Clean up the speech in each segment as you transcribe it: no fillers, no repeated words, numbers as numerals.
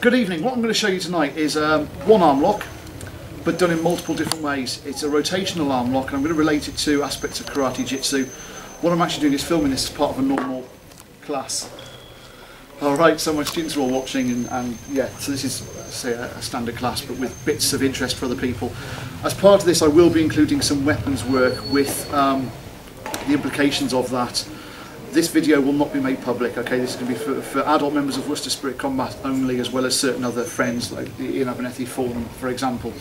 Good evening. What I'm going to show you tonight is one arm lock, but done in multiple different ways. It's a rotational arm lock, and I'm going to relate it to aspects of karate-jitsu. What I'm actually doing is filming this as part of a normal class. Alright, so my students are all watching, and yeah, so this is, say, a standard class, but with bits of interest for other people. As part of this, I will be including some weapons work with the implications of that. This video will not be made public, okay? This is going to be for adult members of Worcester Spirit Combat only, as well as certain other friends, like the Ian Abernethy Forum, for example.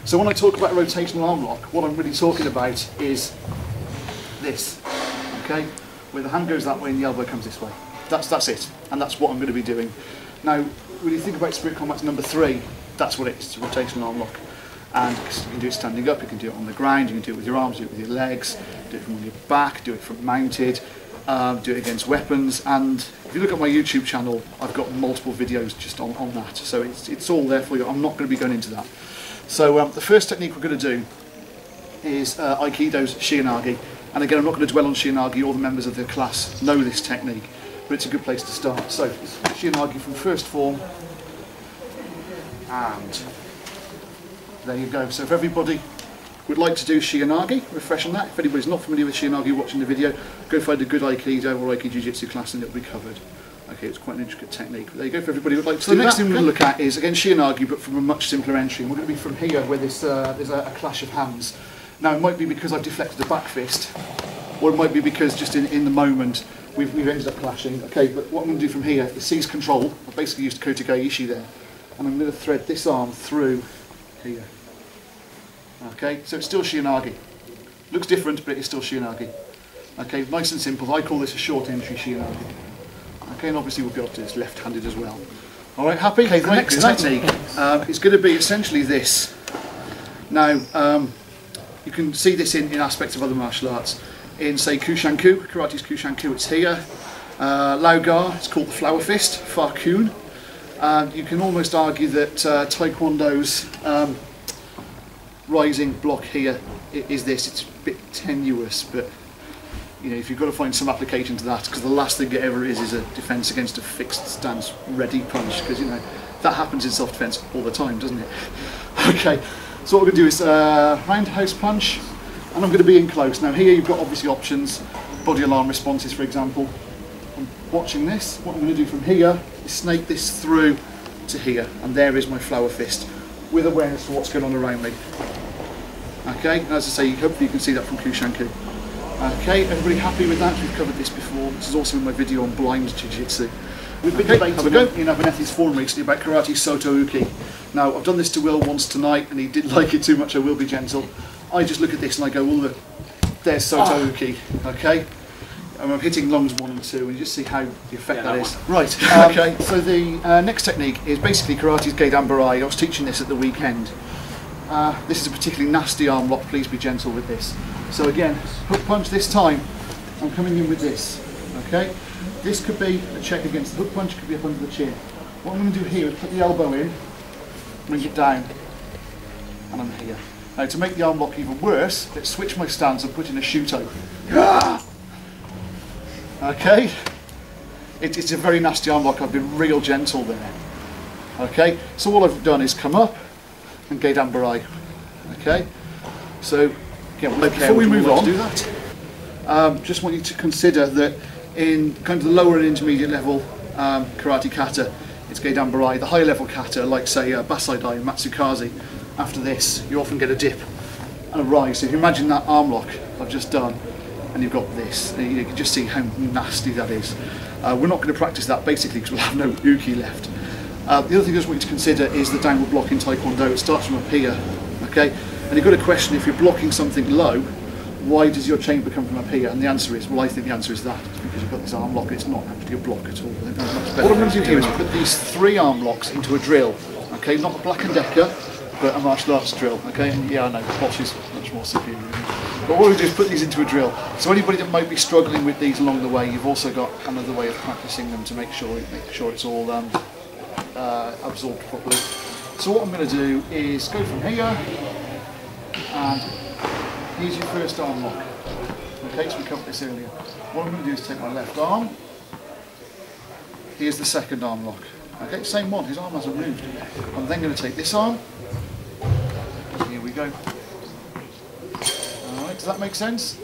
So when I talk about a rotational arm lock, what I'm really talking about is this, okay? Where the hand goes that way and the elbow comes this way. That's it, and that's what I'm going to be doing. Now, when you think about Spirit Combat number 3, that's what it is, it's a rotational arm lock. And you can do it standing up, you can do it on the ground, you can do it with your arms, do it with your legs, do it from on your back, do it from mounted, do it against weapons. And if you look at my YouTube channel, I've got multiple videos just on that, so it's all there for you. I'm not going to be going into that. So the first technique we're going to do is Aikido's Shiinagi. And again, I'm not going to dwell on Shiinagi, all the members of the class know this technique, but it's a good place to start. So Shiinagi from first form, and there you go. So if everybody would like to do Shiinagi, refresh on that. If anybody's not familiar with Shiinagi watching the video, go find a good Aikido or Aikido Jiu-Jitsu class and it'll be covered. Okay, it's quite an intricate technique. But there you go for everybody who would like to do that. The next thing we're going to look at is, again, Shiinagi, but from a much simpler entry. And we're going to be from here, where there's a clash of hands. Now, it might be because I've deflected a back fist, or it might be because just in the moment we've ended up clashing. Okay, but what I'm going to do from here is seize control. I've basically used Kotegaeshi there. And I'm going to thread this arm through here. Okay, so it's still Shiinagi. Looks different, but it's still Shiinagi. Okay, nice and simple. I call this a short entry Shiinagi. Okay, and obviously we'll be able to do this left-handed as well. Alright, happy? Okay, the next technique is going to be essentially this. Now, you can see this in aspects of other martial arts. In, say, Kushanku, karate's Kushanku, it's here. Lau Gar, it's called the flower fist, Farkun. You can almost argue that Taekwondo's rising block here is this. It's a bit tenuous, but you know, if you've got to find some application to that, because the last thing it ever is a defence against a fixed stance ready punch, because you know that happens in self-defence all the time, doesn't it? Okay, so what we're going to do is roundhouse punch, and I'm going to be in close. Now here you've got obviously options, body alarm responses, for example. I'm watching this. What I'm going to do from here is snake this through to here, and there is my flower fist, with awareness of what's going on around me. Okay, and as I say, hopefully you can see that from Kushanku. Okay, everybody happy with that? We've covered this before. This is also in my video on blind jiu-jitsu. We've been debating in Abernethy's forum recently about karate soto uki. Now, I've done this to Will once tonight, and he didn't like it too much. I will be gentle. I just look at this and I go, well, look, there's soto uki. Okay, and I'm hitting lungs 1 and 2, and you just see how the effect that is. Right. Okay. So the next technique is basically karate's Geidan Barai. I was teaching this at the weekend. This is a particularly nasty arm lock. Please be gentle with this. So again, hook punch this time. I'm coming in with this. Okay. This could be a check against the hook punch. Could be up under the chin. What I'm going to do here is put the elbow in, bring it down, and I'm here. Now to make the arm lock even worse, let's switch my stance and put in a shuto. Okay. It's a very nasty arm lock. I've been real gentle there. Okay. So all I've done is come up and Geidan Barai. Okay. So again, before we move on, do that. Just want you to consider that in kind of the lower and intermediate level karate kata, it's Geidan Barai. The higher level kata, like say Basai Dai and Matsukaze, after this you often get a dip and a rise. So if you imagine that arm lock I've just done, and you've got this, and you can just see how nasty that is. We're not going to practice that basically because we'll have no uki left. The other thing I just want you to consider is the downward block in Taekwondo. It starts from up here, okay? And you've got to question, if you're blocking something low, why does your chamber come from up here? And the answer is, well, I think the answer is that. It's because you've got this arm lock. It's not actually a block at all. What I'm going to do here is put these 3 arm locks into a drill, okay? Not a Black & Decker, but a martial arts drill, okay? And yeah, I know, Bosch is much more superior. But what we do is put these into a drill. So anybody that might be struggling with these along the way, you've also got another way of practicing them to make sure it's all absorbed properly. So what I'm going to do is go from here, and here's your first arm lock. Okay, so we covered this earlier. What I'm going to do is take my left arm. Here's the second arm lock. Okay, same one, his arm hasn't moved. I'm then going to take this arm. Here we go. Alright, does that make sense?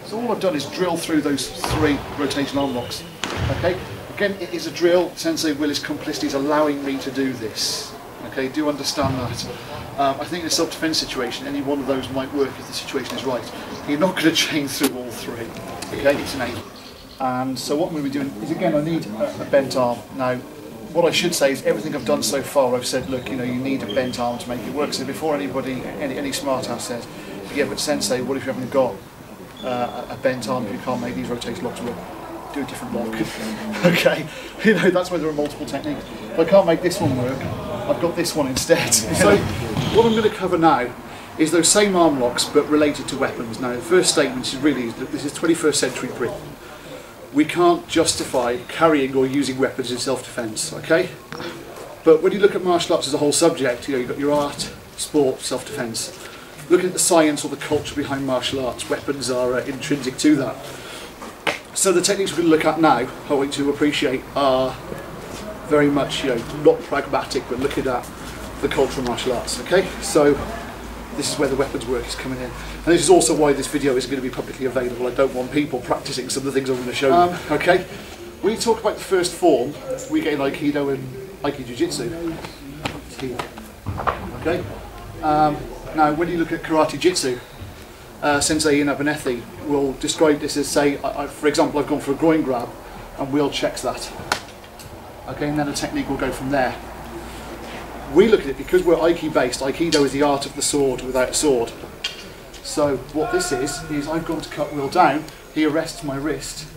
So all I've done is drill through those 3 rotational arm locks. Okay, again, it is a drill. Sensei Will is complicit, he's allowing me to do this. Okay, do understand that. I think in a self-defense situation, any one of those might work if the situation is right. You're not going to chain through all 3. Okay, it's an aim. And so what I'm going to be doing is, again, I need a bent arm. Now, what I should say is everything I've done so far, I've said, look, you know, you need a bent arm to make it work. So before anybody, any smart ass says, yeah, but Sensei, what if you haven't got a bent arm, if you can't make these rotational locks work? Do a different lock. Okay, you know, that's why there are multiple techniques. If I can't make this one work, I've got this one instead. So what I'm going to cover now is those same arm locks but related to weapons. Now the first statement is really that this is 21st century Britain. We can't justify carrying or using weapons in self-defense, okay? But when you look at martial arts as a whole subject, you know, you've got your art, sport, self-defense. Looking at the science or the culture behind martial arts, weapons are intrinsic to that. So the techniques we're going to look at now, I want you to appreciate, are very much, you know, not pragmatic, but looking at the culture of martial arts, okay? So this is where the weapons work is coming in. And this is also why this video isn't going to be publicly available. I don't want people practicing some of the things I'm going to show you, okay? When you talk about the first form, we get in Aikido and Aikido-jitsu. Okay? Now, when you look at karate-jitsu, Sensei Ian Abernethy will describe this as, say, for example, I've gone for a groin grab, and Will checks that. Okay, and then the technique will go from there. We look at it because we're Aiki based. Aikido is the art of the sword without a sword. So what this is I've gone to cut Will down, he arrests my wrist,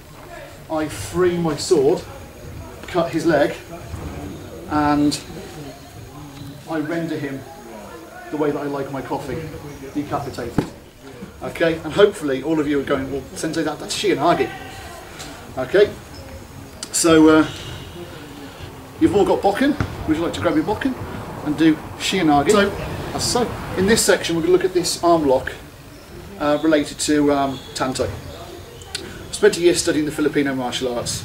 I free my sword, cut his leg, and I render him the way that I like my coffee, decapitated. Okay, and hopefully all of you are going, well, Sensei, that's Shiinagi. Okay, so you've all got bokken. Would you like to grab your bokken and do Shiinagi? So in this section we're going to look at this arm lock related to Tanto. I spent a year studying the Filipino martial arts,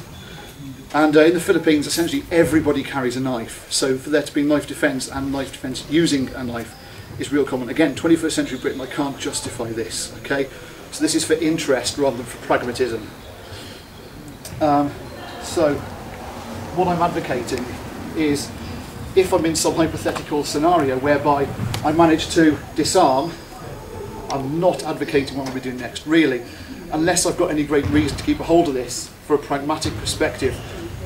and in the Philippines essentially everybody carries a knife, so for there to be knife defence and knife defence using a knife is real common. Again, 21st century Britain, I can't justify this, okay? So this is for interest rather than for pragmatism. So what I'm advocating is, if I'm in some hypothetical scenario whereby I manage to disarm, I'm not advocating what I'm going to be doing next, really, unless I've got any great reason to keep a hold of this for a pragmatic perspective.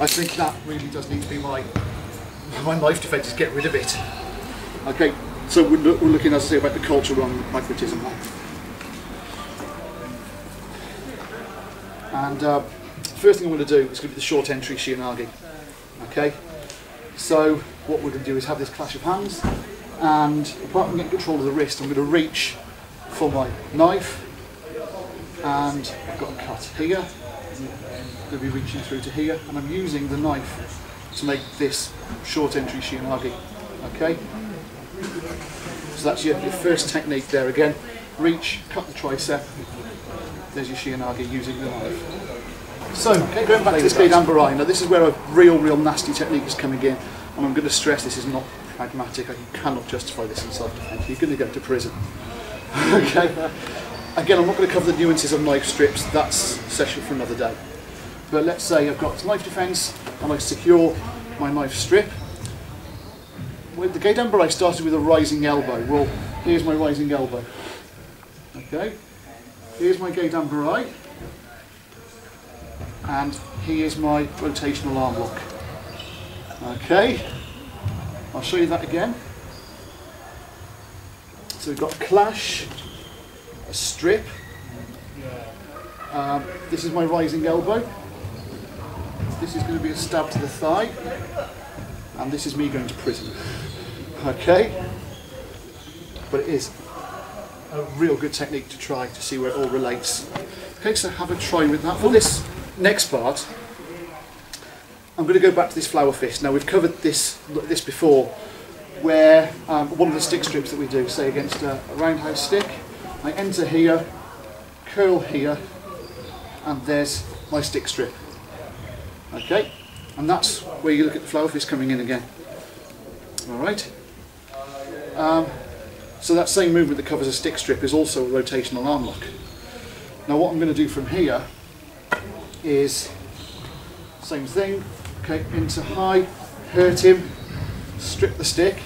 I think that really does need to be my knife defence, is get rid of it. Okay, so we're looking, as I say, about the culture rather than pragmatism now. And first thing I'm going to do is going to be the short entry Shiinagi. Okay, so what we're going to do is have this clash of hands, and apart from getting control of the wrist, I'm going to reach for my knife, and I've got a cut here. I'm going to be reaching through to here, and I'm using the knife to make this short entry Shiinagi. Okay, so that's your first technique there. Again, reach, cut the tricep. There's your Shiinagi using the knife. So, okay, going back to this Geidan Barai. Now this is where a real nasty technique is coming in, and I'm going to stress this is not pragmatic. You cannot justify this in self-defense. You're going to go to prison. Okay. Again, I'm not going to cover the nuances of knife strips. That's a session for another day. But let's say I've got knife defense and I secure my knife strip. Well, the Geidan Barai started with a rising elbow. Well, here's my rising elbow. Okay. Here's my Geidan Barai. And here's my rotational arm lock. Okay, I'll show you that again. So we've got a clash, a strip. This is my rising elbow. This is going to be a stab to the thigh. And this is me going to prison. Okay, but it is a real good technique to try to see where it all relates. Okay, so have a try with that. For this next part, I'm going to go back to this flower fist. Now we've covered this before, where one of the stick strips that we do, say against a roundhouse stick, I enter here, curl here, and there's my stick strip. Okay, And that's where you look at the flower fist coming in again. Alright? So that same movement that covers a stick strip is also a rotational arm lock. Now what I'm going to do from here is same thing, okay, into high, hurt him, strip the stick,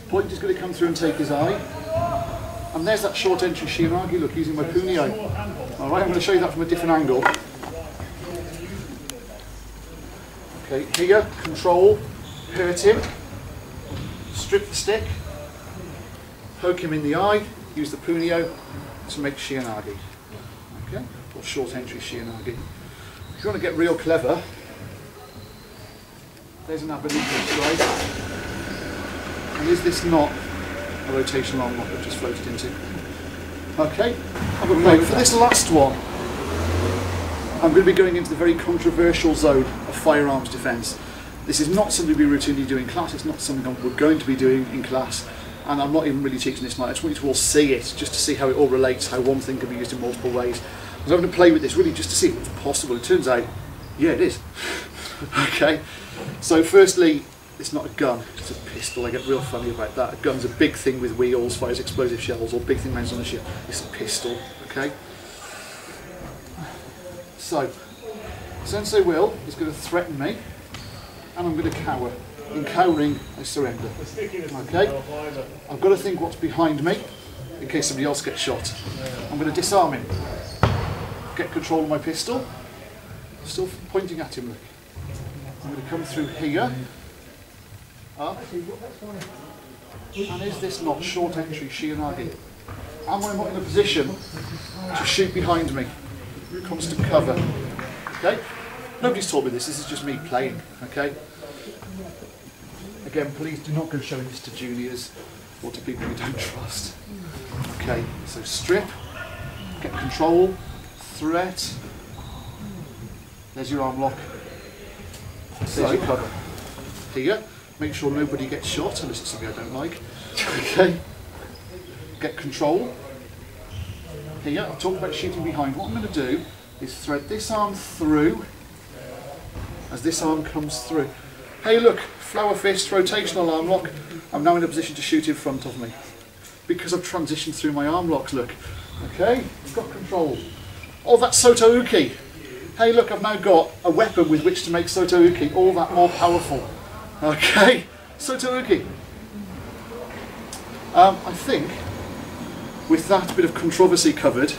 point is going to come through and take his eye, and there's that short entry shiranagi look using my punio. Alright, I'm going to show you that from a different angle. Okay, here, control, hurt him, strip the stick, poke him in the eye, use the punio to make shiranagi. Okay, or short entry shiranagi. If you want to get real clever, there's an abanico strike. And is this not a rotational arm lock I've just floated into? Okay, for this last one, I'm going to be going into the very controversial zone of firearms defence. This is not something we routinely do in class, it's not something we're going to be doing in class, and I'm not even really teaching this tonight. I just want you to all see it, just to see how it all relates, how one thing can be used in multiple ways. I'm going to play with this really just to see if it's possible. It turns out, yeah, it is. Okay, so firstly, it's not a gun, it's a pistol. I get real funny about that. A gun's a big thing with wheels, fires explosive shells, or big thing mounted on a ship. It's a pistol, okay? So, Sensei Will is going to threaten me, and I'm going to cower. In cowering, I surrender. Okay? I've got to think what's behind me, in case somebody else gets shot. I'm going to disarm him. Get control of my pistol. Still pointing at him, look. I'm going to come through here. Up. And is this not short entry shiranagi? Am I not in a position to shoot behind me? Who comes to cover? Okay? Nobody's taught me this is just me playing, okay? Again, please do not go showing this to juniors or to people you don't trust. Okay, so strip, get control, threat, there's your arm lock, there's your cover. Here, make sure nobody gets shot unless it's something I don't like. Okay, get control. Here, I've talked about shooting behind. What I'm going to do is thread this arm through as this arm comes through. Hey look, flower fist, rotational arm lock. I'm now in a position to shoot in front of me because I've transitioned through my arm locks, look. Okay, I've got control. Oh, that's Soto Uke. Hey look, I've now got a weapon with which to make Soto Uke all that more powerful. Okay, Soto Uke. I think with that bit of controversy covered,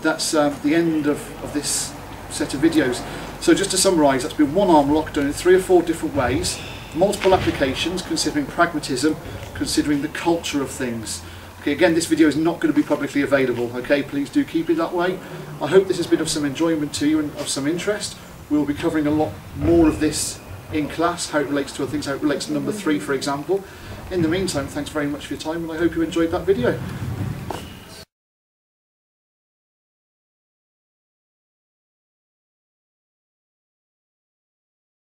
that's the end of this set of videos. So just to summarise, that's been one arm lock done in 3 or 4 different ways, multiple applications, considering pragmatism, considering the culture of things. Okay, again, this video is not going to be publicly available, okay, please do keep it that way. I hope this has been of some enjoyment to you and of some interest. We'll be covering a lot more of this in class, how it relates to other things, how it relates to number 3, for example. In the meantime, thanks very much for your time, and I hope you enjoyed that video.